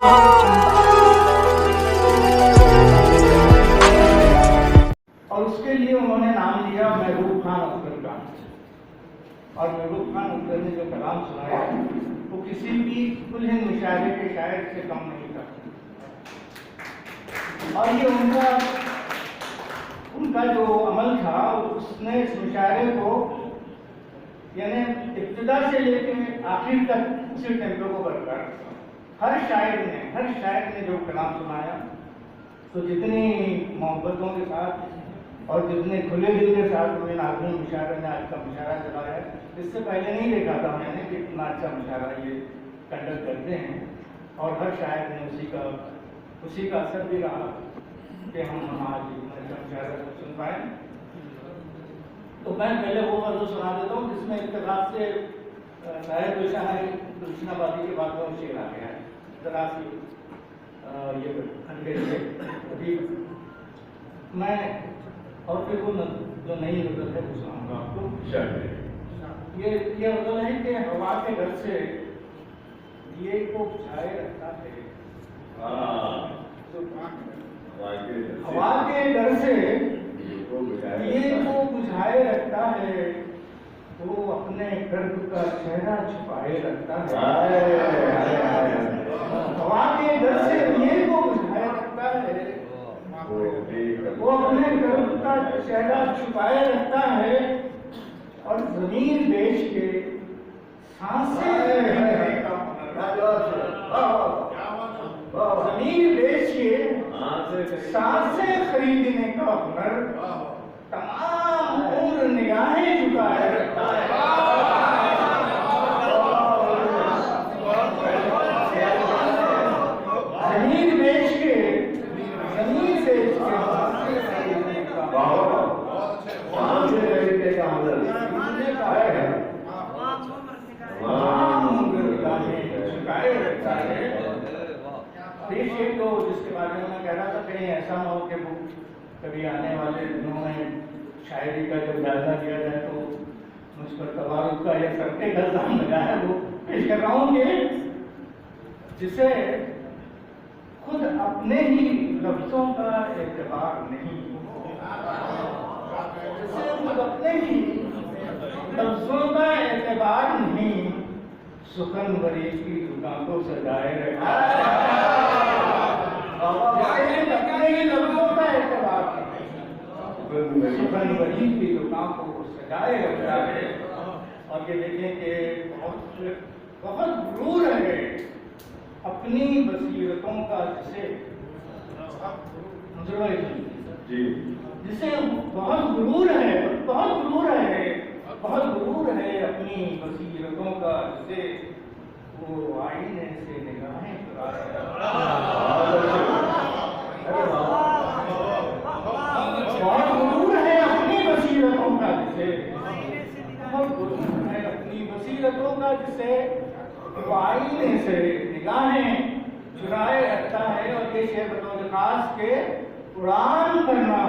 और उसके लिए उन्होंने नाम दिया महबूब खान अफजल का। और महबूब खान अफजल ने जो कलाम सुनाया वो किसी भी कुल हिंद मुशायरे के शायर से कम नहीं था। और ये उनका जो अमल था उसने इस मुशायरे को यानी इब्तिदा से लेकर आखिर तक उसी टेम्पो को बरकरार रखा। हर शायर ने जो कलाम सुनाया तो जितनी मोहब्बतों के साथ और जितने खुले दिल के साथ उन्हें आखिरी मुशायरे ने आज का मुशायरा चलाया, इससे पहले नहीं देखा था मैंने कि इतना अच्छा मुशायरा ये कंडक्ट करते हैं। और हर शायर ने उसी का असर भी रहा कि हम आज इतना अच्छा मुशायरा सुन पाए। तो मैं पहले वो मर्द सुना देता हूँ जिसमें इत्तेफाक से शायद कृष्णाबादी के बाद में शेर आ गया है जरा सी ये अभी मैं और फिर वो जो नई नजर है वो सुनाऊंगा आपको। ये नजर है कि हवा के घर से ये को बुझाए रखता है। हवा के घर से ये को बुझाए रखता है तो अपने गर्भ का चेहरा छुपाए रखता है। हवा के घर से ये को बुझाए रखता है वो अपने गर्भ का चेहरा छुपाए रखता है और जमीन बेच के सांसें खरीदने का हुनर तमाम उम्र निगाहें झुकाए रखता है। जमीन बेच के तो जिसके बारे में मैं कह रहा था कहीं ऐसा ना हो कि वो कभी आने वाले दिनों में शायरी का जब जायजा लिया जाए तो मुझ पर तवारुक का या सबके गलदान लगा है वो पेश कर रहा हूँ कि जिसे खुद अपने ही लफ्जों का एतबार नहीं, जिसे खुद अपने ही लफ्जों का एतबार नहीं, सुखनवरी की दुकान को सजाए रखा है। अपने ही लफ्जों का एतबार सुखनवरी की दुकान को सजाए रखता है। और ये देखें कि बहुत गुरूर है अपनी बसीरतों का जिसे बहुत गुरूर है अपनी बसीरतों का जिसे वो आईने से निगाहें चुराए बहुत गुरूर है अपनी बसीरतों का जिसे बहुत गुरूर है अपनी बसीरतों का जिसे वो आईने से निगाहें चुराए रखता है। और ये शेर बतौर खास के उड़ान करना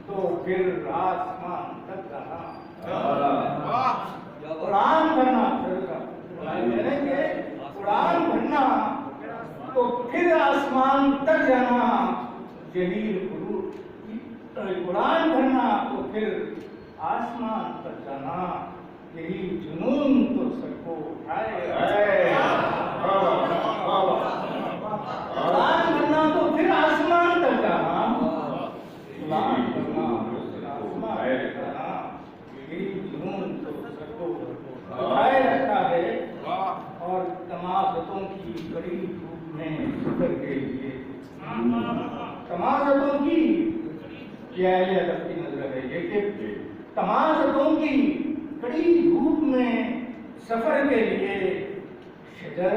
तो फिर आसमान तक जाना, उड़ान करना उड़ान भरना तो फिर आसमान तक जाना, यही उड़ान भरना तो फिर आसमान तक जाना, यही जुनून तो सबको उठाए। उड़ान भरना तो फिर आसमान तक जाना, उड़ान भरना आसमान तक जाना, यही जुनून तो सबको उठाए रखता है। और तमाज़तों की कड़ी धूप में सफर के लिए तमाज़तों की क्या अदब की नजर है ये कि तमाज़तों की कड़ी धूप में सफर के लिए शजर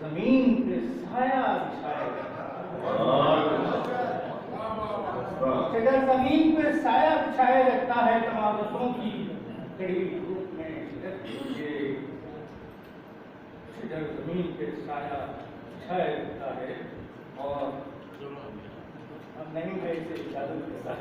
जमीन पे साया बिछाए रखता है। शजर जमीन पे साया बिछाए रखता है तमाज़तों की कड़ी धूप में शजर के लिए शजर जमीन पे साया बिछाए रखता है। और अब नहीं मैं इसे इजाजत के साथ